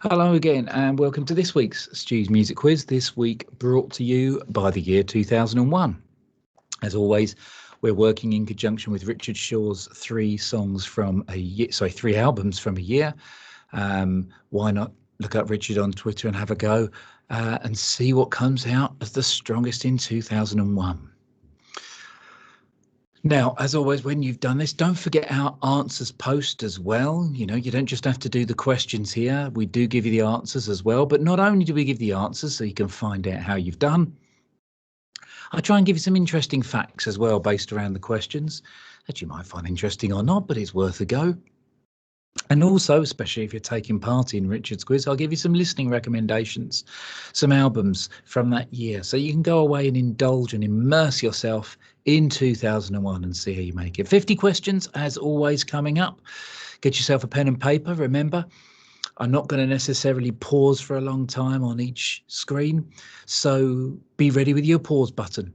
Hello again and welcome to this week's Stu's Music Quiz, this week brought to you by the year 2001. As always, we're working in conjunction with Richard Shaw's three albums from a year. Why not look up Richard on Twitter and have a go and see what comes out as the strongest in 2001. Now, as always, when you've done this, don't forget our answers post as well. You don't just have to do the questions here. We do give you the answers as well. But not only do we give the answers so you can find out how you've done, I try and give you some interesting facts as well based around the questions that you might find interesting or not, but it's worth a go. And also, especially if you're taking part in Richard's quiz, I'll give you some listening recommendations, some albums from that year. So you can go away and indulge and immerse yourself in 2001 and see how you make it. 50 questions, as always, coming up. Get yourself a pen and paper. Remember, I'm not going to necessarily pause for a long time on each screen. So be ready with your pause button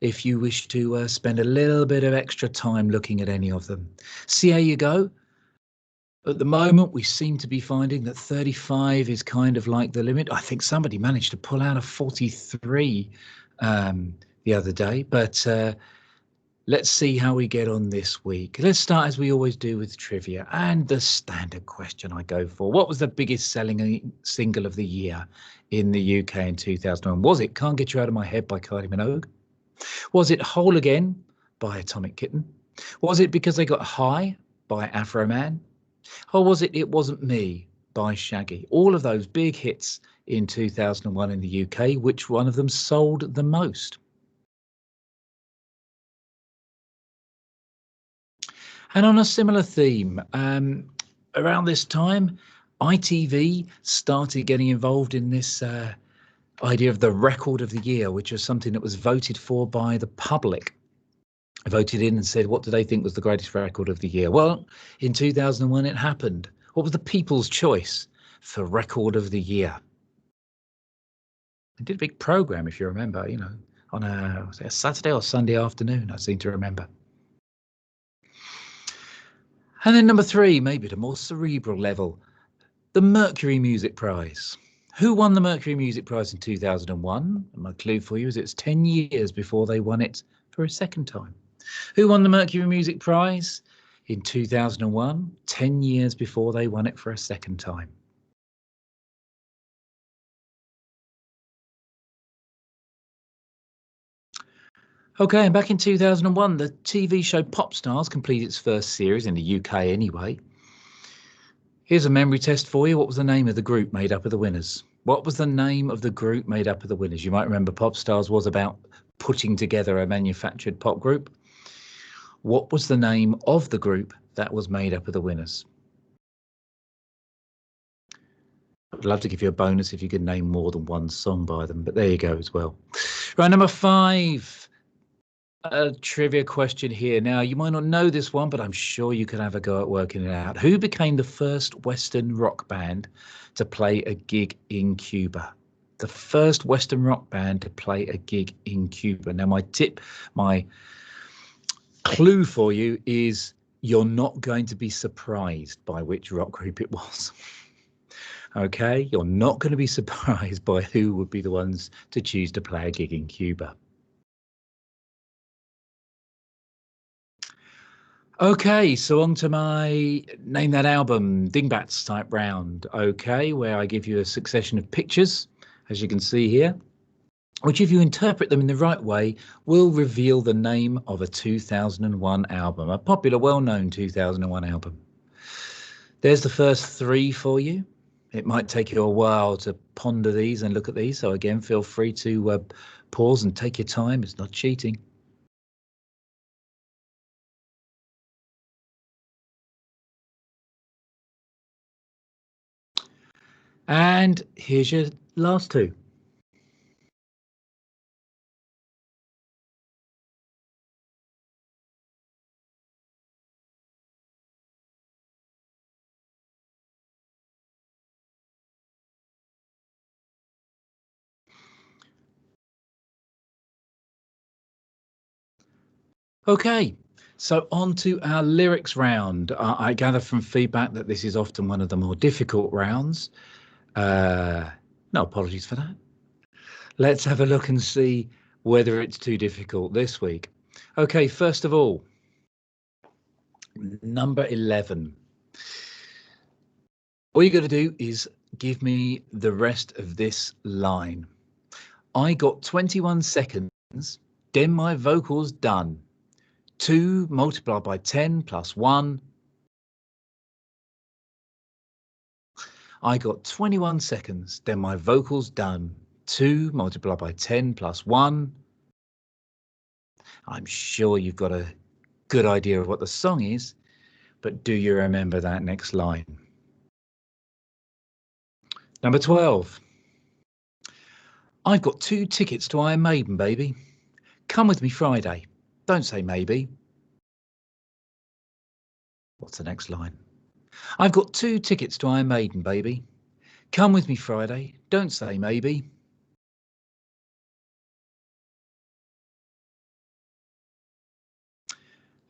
if you wish to spend a little bit of extra time looking at any of them. See how you go. At the moment, we seem to be finding that 35 is kind of like the limit. I think somebody managed to pull out a 43 the other day, but let's see how we get on this week. Let's start, as we always do, with trivia and the standard question I go for. What was the biggest selling single of the year in the UK in 2001? Was it Can't Get You Out of My Head by Kylie Minogue? Was it Whole Again by Atomic Kitten? Was it Because They Got High by Afro Man? Or was it It Wasn't Me by Shaggy? All of those big hits in 2001 in the UK, which one of them sold the most? And on a similar theme, around this time, ITV started getting involved in this idea of the record of the year, which was something that was voted for by the public. Voted in and said, what do they think was the greatest record of the year? Well, in 2001, it happened. What was the people's choice for record of the year? They did a big program, if you remember, on a Saturday or Sunday afternoon, I seem to remember. And then number 3, maybe at a more cerebral level, the Mercury Music Prize. Who won the Mercury Music Prize in 2001? And my clue for you is it's 10 years before they won it for a second time. Who won the Mercury Music Prize in 2001, 10 years before they won it for a second time? Okay, and back in 2001, the TV show Popstars completed its first series in the UK anyway. Here's a memory test for you. What was the name of the group made up of the winners? What was the name of the group made up of the winners? You might remember Popstars was about putting together a manufactured pop group. What was the name of the group that was made up of the winners? I'd love to give you a bonus if you could name more than one song by them, but there you go as well. Right, number 5, a trivia question here. Now, you might not know this one, but I'm sure you can have a go at working it out. Who became the first Western rock band to play a gig in Cuba? The first Western rock band to play a gig in Cuba. Now, my clue for you is you're not going to be surprised by which rock group it was. Okay, you're not going to be surprised by who would be the ones to choose to play a gig in Cuba. Okay, so on to my Name That Album Dingbats type round. Okay, where I give you a succession of pictures, as you can see here, which if you interpret them in the right way, will reveal the name of a 2001 album, a popular, well-known 2001 album. There's the first 3 for you. It might take you a while to ponder these and look at these. So again, feel free to pause and take your time. It's not cheating. And here's your last 2. Okay, so on to our lyrics round. I gather from feedback that this is often one of the more difficult rounds. No apologies for that. Let's have a look and see whether it's too difficult this week. Okay, first of all, number 11. All you got to do is give me the rest of this line. I got 21 seconds, then my vocals done. 2 multiplied by 10 plus 1. I got 21 seconds, then my vocals done. 2 multiplied by 10 plus 1. I'm sure you've got a good idea of what the song is, but do you remember that next line? Number 12. I've got 2 tickets to Iron Maiden, baby. Come with me Friday. Don't say maybe. What's the next line? I've got 2 tickets to Iron Maiden, baby. Come with me Friday. Don't say maybe.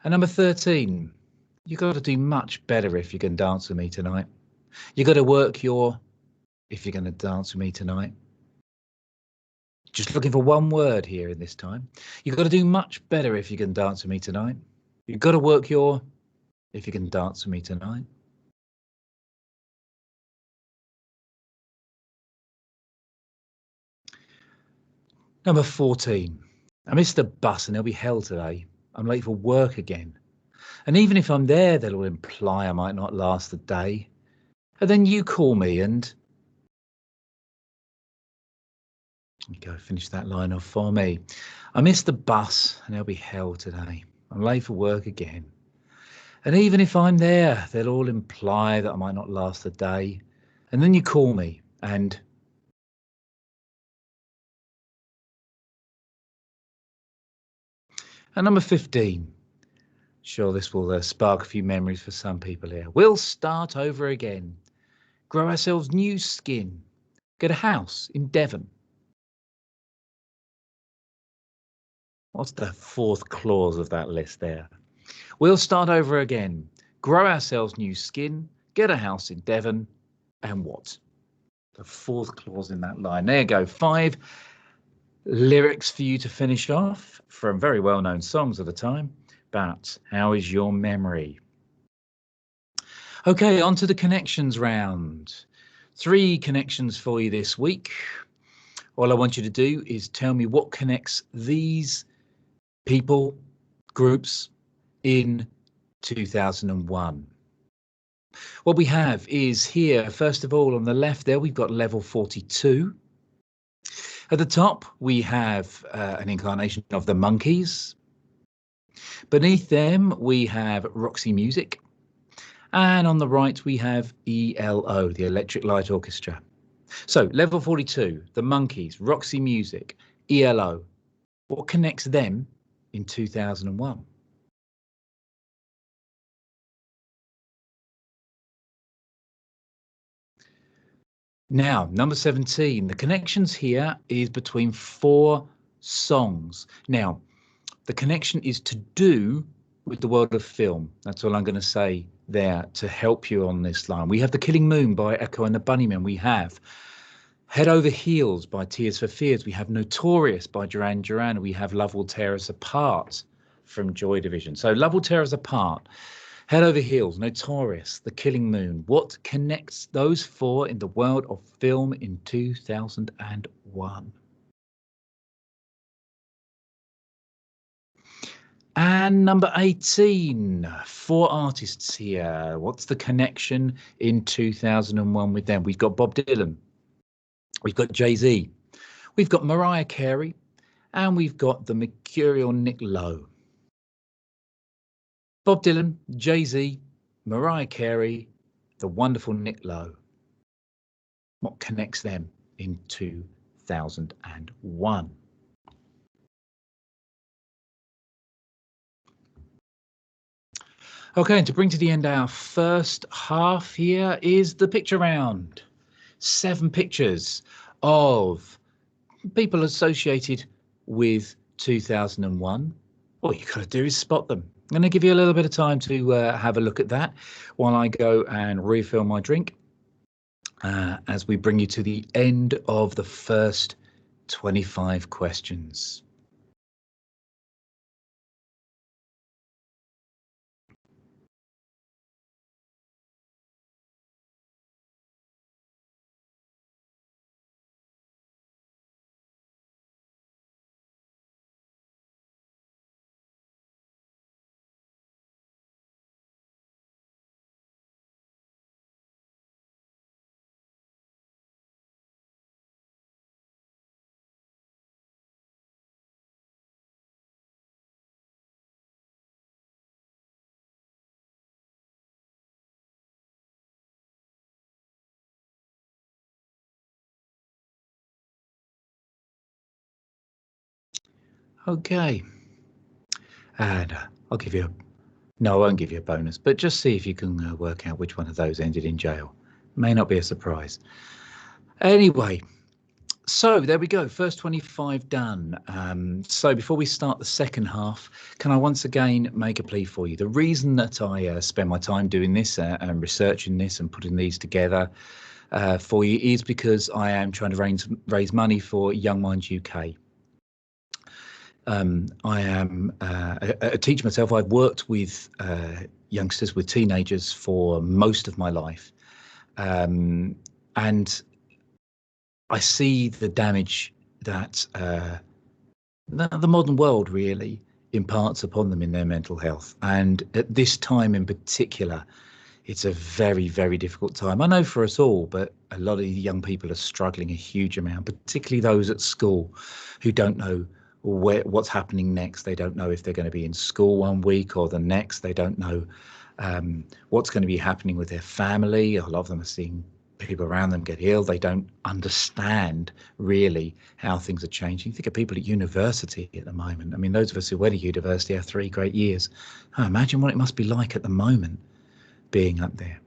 And number 13. You've got to do much better if you can dance with me tonight. You've got to work your if you're going to dance with me tonight. Just looking for one word here in this time. You've got to do much better if you can dance with me tonight. You've got to work your if you can dance with me tonight. Number 14. I missed the bus and there'll be hell today. I'm late for work again. And even if I'm there, that'll imply I might not last the day. And then you call me and go finish that line off for me. I missed the bus and there'll be hell today. I'm late for work again. And even if I'm there, they'll all imply that I might not last the day. And then you call me and number 15. Sure, this will spark a few memories for some people here. We'll start over again. Grow ourselves new skin. Get a house in Devon. What's the 4th clause of that list there? We'll start over again. Grow ourselves new skin. Get a house in Devon. And what? The 4th clause in that line. There you go. 5 lyrics for you to finish off from very well-known songs of the time. But how is your memory? Okay, on to the connections round. 3 connections for you this week. All I want you to do is tell me what connects these people, groups in 2001. What we have is here, first of all, on the left there, we've got level 42. At the top, we have an incarnation of the Monkees. Beneath them, we have Roxy Music. And on the right, we have ELO, the Electric Light Orchestra. So level 42, the Monkees, Roxy Music, ELO. What connects them in 2001? Now, number 17, the connections here is between 4 songs. Now, the connection is to do with the world of film. That's all I'm going to say there to help you on this line. We have The Killing Moon by Echo and the Bunnymen. We have Head Over Heels by Tears for Fears. We have Notorious by Duran Duran. We have Love Will Tear Us Apart from Joy Division. So Love Will Tear Us Apart, Head Over Heels, Notorious, The Killing Moon. What connects those 4 in the world of film in 2001? And number 18, 4 artists here. What's the connection in 2001 with them? We've got Bob Dylan. We've got Jay-Z. We've got Mariah Carey. And we've got the Mercurial Nick Lowe. Bob Dylan, Jay-Z, Mariah Carey, the wonderful Nick Lowe. What connects them in 2001? Okay, and to bring to the end our first half here is the picture round. 7 pictures of people associated with 2001. All you got to do is spot them. I'm going to give you a little bit of time to have a look at that while I go and refill my drink. as we bring you to the end of the first 25 questions. Okay, and I'll give you no, I won't give you a bonus, but just see if you can work out which one of those ended in jail. May not be a surprise. Anyway, so there we go, first 25 done. So before we start the second half, can I once again make a plea for you? The reason that I spend my time doing this and researching this and putting these together for you is because I am trying to raise money for Young Minds UK. I am a teacher myself. I've worked with youngsters, with teenagers for most of my life. And I see the damage that the modern world really imparts upon them in their mental health. And at this time in particular, it's a very, very difficult time. I know for us all, but a lot of young people are struggling a huge amount, particularly those at school who don't know what's happening next. They don't know if they're going to be in school one week or the next. They don't know what's going to be happening with their family. A lot of them are seeing people around them get ill. They don't understand really how things are changing. Think of people at university at the moment. I mean, those of us who went to university have 3 great years. Imagine what it must be like at the moment being up there.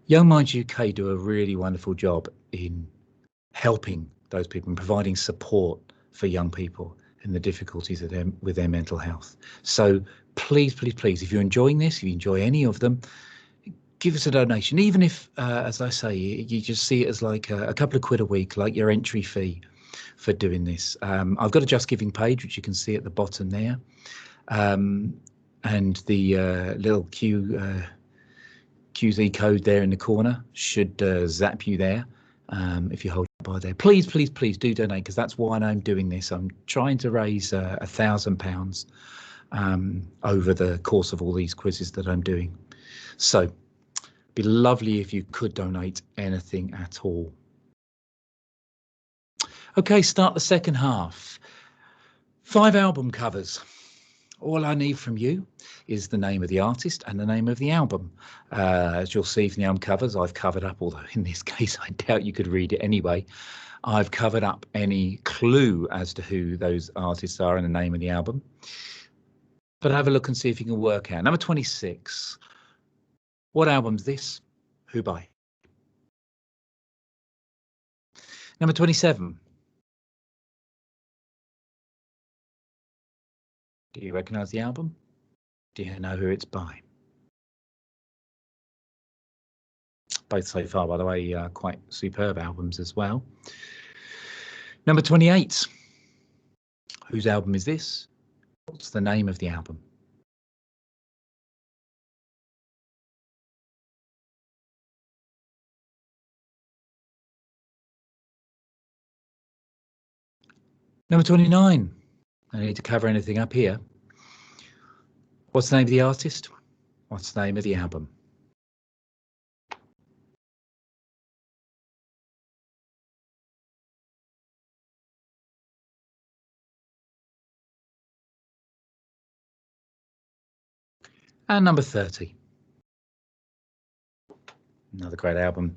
Young Minds UK do a really wonderful job in helping those people and providing support for young people and the difficulties with their mental health. So please, please, please, if you're enjoying this, if you enjoy any of them, give us a donation, even if, as I say, you just see it as like a couple of quid a week, like your entry fee for doing this. I've got a Just Giving page, which you can see at the bottom there. And the little QZ code there in the corner should zap you there. If you hold it by there, please, please, please do donate, because that's why I'm doing this. I'm trying to raise £1,000 over the course of all these quizzes that I'm doing. So it'd be lovely if you could donate anything at all. Okay, start the second half. 5 album covers. All I need from you is the name of the artist and the name of the album. As you'll see from the album covers, I've covered up, although in this case I doubt you could read it anyway, I've covered up any clue as to who those artists are and the name of the album. But have a look and see if you can work out. Number 26. What album's this? Who by? Number 27. Do you recognise the album? Do you know who it's by? Both so far, by the way, quite superb albums as well. Number 28. Whose album is this? What's the name of the album? Number 29. I need to cover anything up here. What's the name of the artist? What's the name of the album? And number 30. Another great album.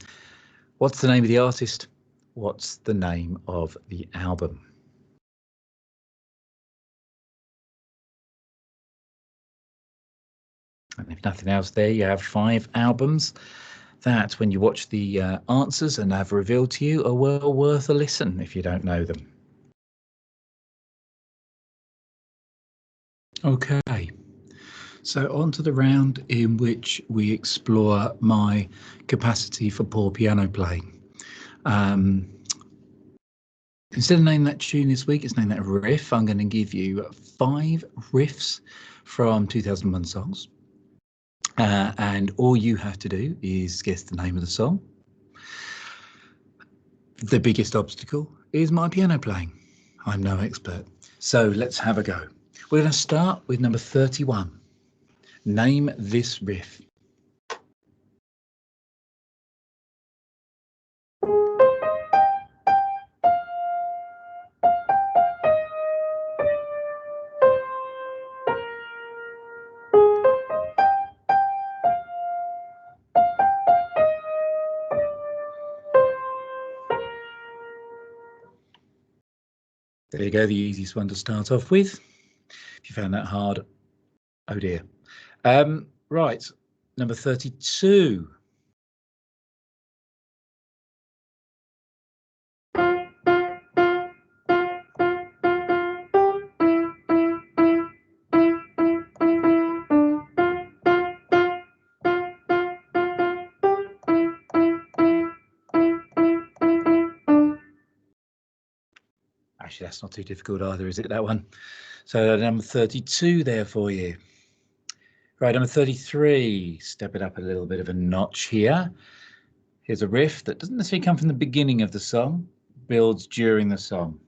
What's the name of the artist? What's the name of the album? And if nothing else there, you have 5 albums that, when you watch the answers and have revealed to you, are well worth a listen if you don't know them. Okay, So on to the round in which we explore my capacity for poor piano playing. Instead of naming that tune this week, it's named that riff. I'm going to give you 5 riffs from 2001 songs. And all you have to do is guess the name of the song. The biggest obstacle is my piano playing. I'm no expert. So let's have a go. We're going to start with number 31. Name this riff. There you go, the easiest one to start off with. If you found that hard, oh dear. Right, number 32. Actually, that's not too difficult either, is it, that one? So number 32 there for you. Right, number 33, step it up a little bit of a notch here. Here's a riff that doesn't necessarily come from the beginning of the song, builds during the song.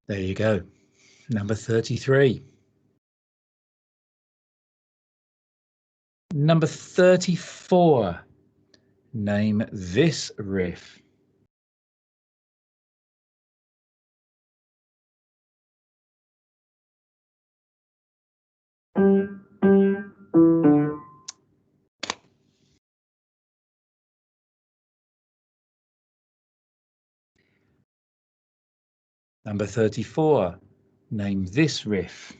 There you go, number 33. Number 34, name this riff. Number 34, name this riff.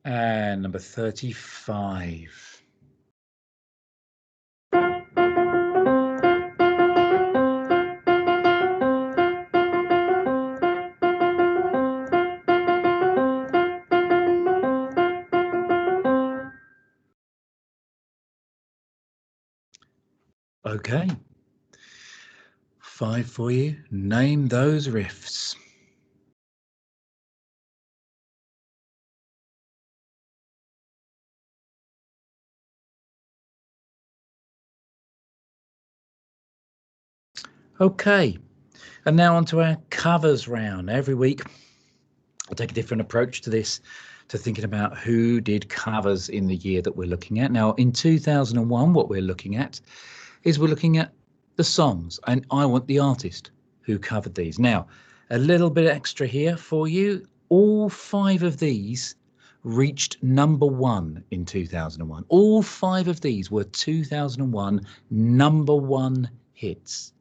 And number 35. Okay, 5 for you. Name those riffs. Okay, and now on to our covers round. Every week I take a different approach to this, to thinking about who did covers in the year that we're looking at. Now in 2001, what we're looking at the songs, and I want the artist who covered these. Now, a little bit extra here for you. All 5 of these reached number 1 in 2001. All 5 of these were 2001 number 1 hits.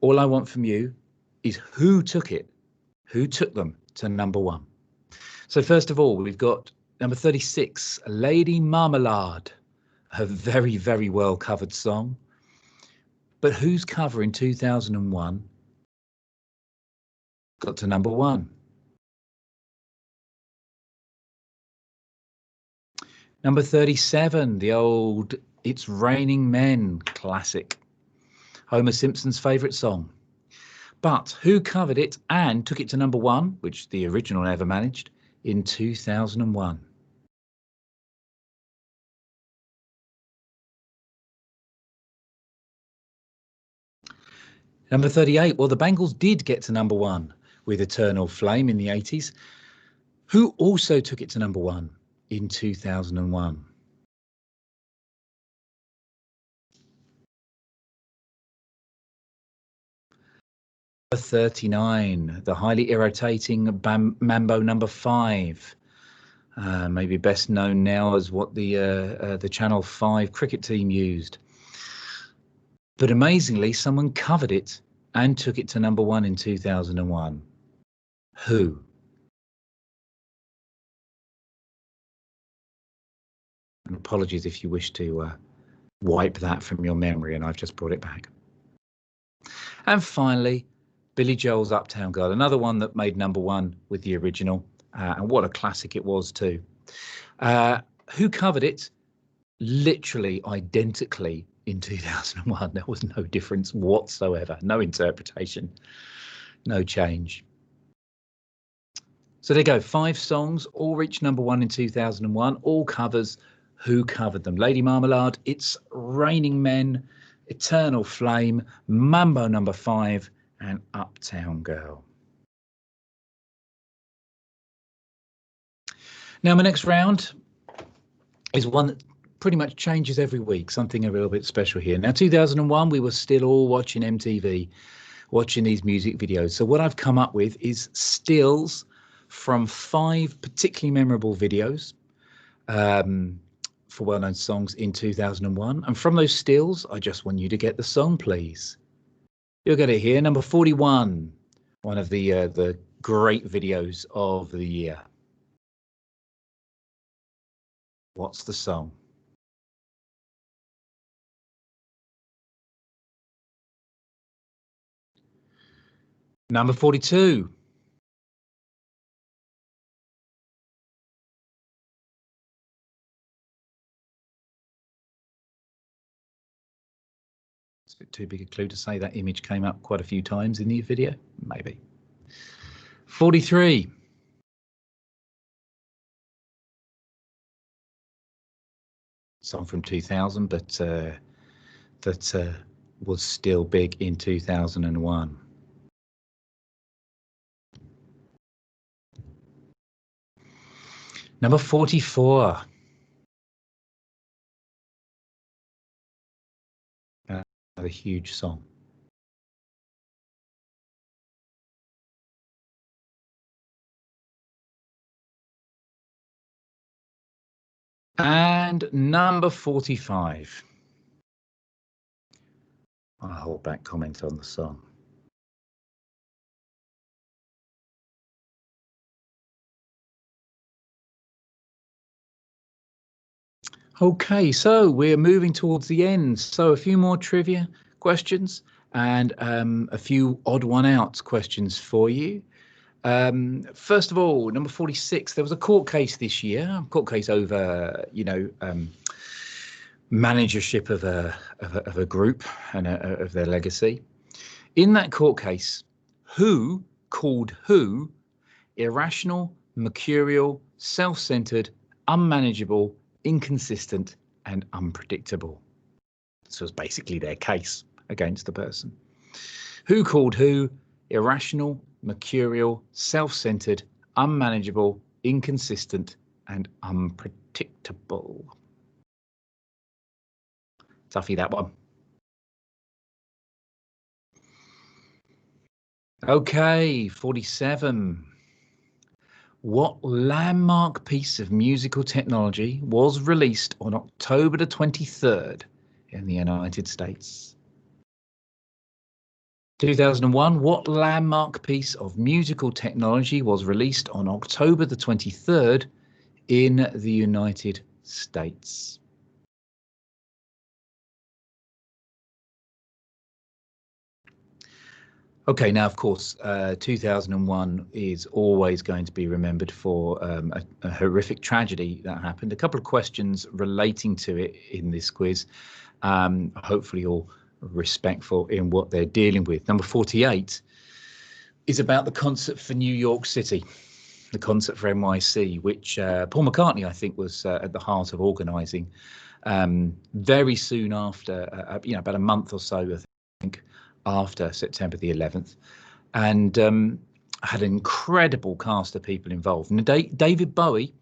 All I want from you is who took them to number 1. So first of all, we've got number 36, Lady Marmalade, a very, very well covered song. But whose cover in 2001 got to number 1? Number 37, the old It's Raining Men classic, Homer Simpson's favourite song. But who covered it and took it to number 1, which the original never managed, in 2001? Number 38, well, the Bangles did get to number 1 with Eternal Flame in the 80s. Who also took it to number 1 in 2001? Number 39, the highly irritating Mambo number 5. Maybe best known now as what the Channel 5 cricket team used. But amazingly, someone covered it and took it to number 1 in 2001. Who? And apologies if you wish to wipe that from your memory, and I've just brought it back. And finally, Billy Joel's Uptown Girl, another one that made number 1 with the original, and what a classic it was too. Who covered it literally identically in 2001? There was no difference whatsoever, no interpretation, no change. So there you go, 5 songs, all reached number 1 in 2001, all covers. Who covered them? Lady Marmalade, It's Raining Men, Eternal Flame, Mambo number 5, and Uptown Girl. Now my next round is one that pretty much changes every week, something a little bit special here. Now 2001, we were still all watching MTV, watching these music videos. So what I've come up with is stills from 5 particularly memorable videos for well-known songs in 2001. And from those stills, I just want you to get the song, please. You'll get it here, number 41, one of the great videos of the year. What's the song? Number 42. It's a bit too big a clue to say that image came up quite a few times in the video, maybe. 43. Song from 2000, but that was still big in 2001. Number 44. Another huge song. And number 45. I'll hold back comment on the song. Okay, so we're moving towards the end. So a few more trivia questions and a few odd one out questions for you. First of all, number 46, there was a court case this year, court case over, managership of a group and of their legacy. In that court case, who called who irrational, mercurial, self-centered, unmanageable, inconsistent, and unpredictable? This was basically their case against the person. Who called who irrational, mercurial, self-centered, unmanageable, inconsistent, and unpredictable? Toughie, that one. Okay, 47. What landmark piece of musical technology was released on October the 23rd in the United States? 2001, what landmark piece of musical technology was released on October the 23rd in the United States? Okay, now, of course, 2001 is always going to be remembered for a horrific tragedy that happened. A couple of questions relating to it in this quiz, hopefully all respectful in what they're dealing with. Number 48 is about the concert for New York City, the concert for NYC, which Paul McCartney, I think, was at the heart of organising very soon after, about a month or so, I think, after September the 11th. And had an incredible cast of people involved. And David Bowie,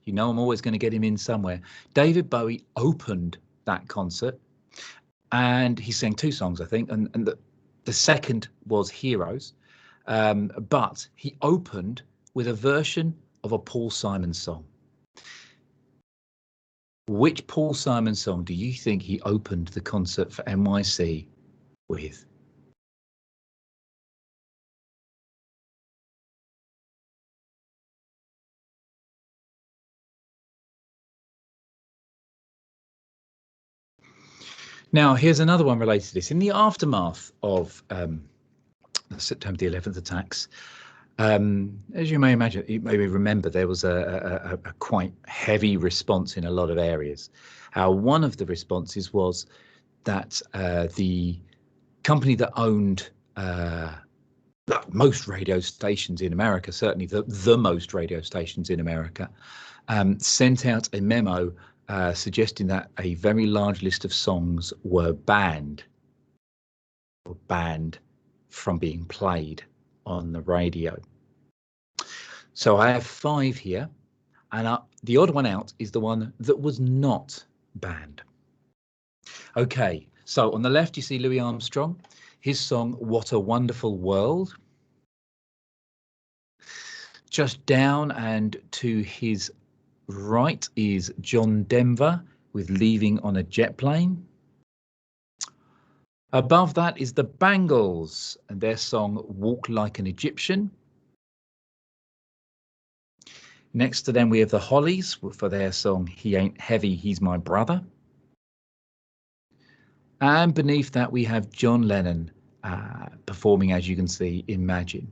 you know, I'm always going to get him in somewhere. David Bowie opened that concert, and he sang 2 songs, I think, and the second was Heroes, but he opened with a version of a Paul Simon song. Which Paul Simon song do you think he opened the concert for NYC with? Now, here's another one related to this. In the aftermath of the September the 11th attacks, as you may imagine, you may remember, there was a quite heavy response in a lot of areas. One of the responses was that the company that owned most radio stations in America, certainly the most radio stations in America, sent out a memo suggesting that a very large list of songs were banned from being played on the radio. So I have 5 here, and the odd one out is the one that was not banned. Okay, so on the left you see Louis Armstrong, his song What a Wonderful World. Just down and to his right is John Denver with Leaving on a Jet Plane. Above that is the Bangles and their song Walk Like an Egyptian. Next to them we have the Hollies for their song He Ain't Heavy, He's My Brother. And beneath that we have John Lennon performing, as you can see, Imagine.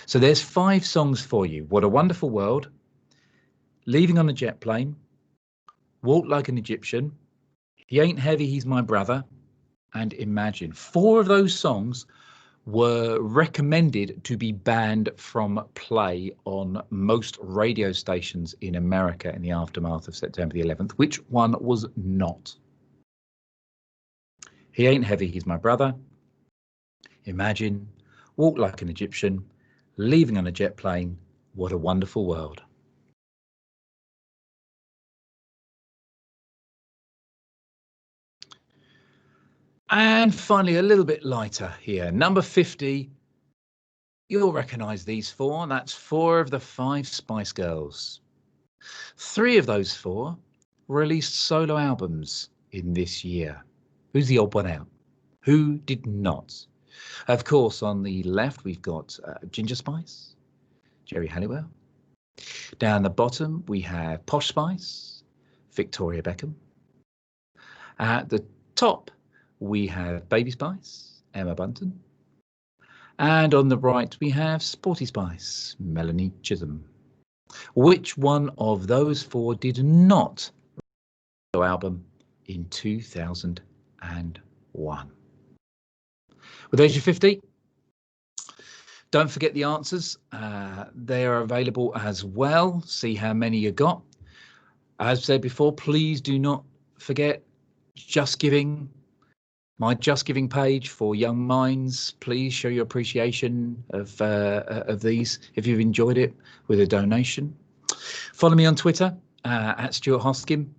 So there's 5 songs for you. What a Wonderful World, Leaving on a Jet Plane, Walk Like an Egyptian, He Ain't Heavy, He's My Brother, and Imagine. 4 of those songs were recommended to be banned from play on most radio stations in America in the aftermath of September the 11th. Which one was not? He Ain't Heavy, He's My Brother, Imagine, Walk Like an Egyptian, Leaving on a Jet Plane, What a Wonderful World. And finally, a little bit lighter here. Number 50, you'll recognise these 4. That's 4 of the 5 Spice Girls. 3 of those 4 released solo albums in this year. Who's the odd one out? Who did not? Of course, on the left, we've got Ginger Spice, Geri Halliwell. Down the bottom, we have Posh Spice, Victoria Beckham. At the top, we have Baby Spice, Emma Bunton. And on the right, we have Sporty Spice, Melanie Chisholm. Which one of those 4 did not release an album in 2001? Well, there's your 50. Don't forget the answers. They are available as well. See how many you got. As said before, please do not forget Just Giving, my Just Giving page for young minds. Please show your appreciation of these if you've enjoyed it with a donation. Follow me on Twitter at Stuart Hoskin,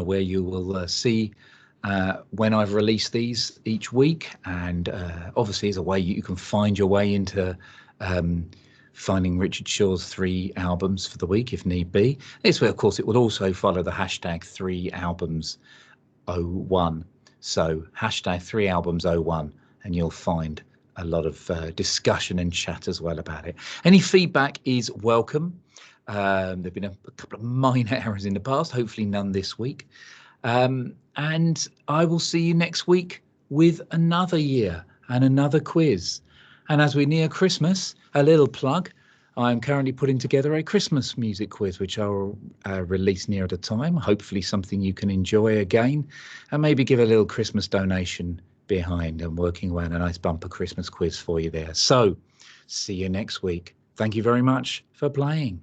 where you will see when I've released these each week, and obviously as a way you can find your way into finding Richard Shaw's 3 albums for the week if need be. This way, of course, it will also follow the hashtag 3albums01. So hashtag 3albums01, and you'll find a lot of discussion and chat as well about it. Any feedback is welcome. There've been a couple of minor errors in the past, hopefully none this week. And I will see you next week with another year and another quiz. And as we near Christmas, a little plug, I'm currently putting together a Christmas music quiz, which I'll release near at a time. Hopefully something you can enjoy again, and maybe give a little Christmas donation behind. I'm working away on a nice bumper Christmas quiz for you there. So see you next week. Thank you very much for playing.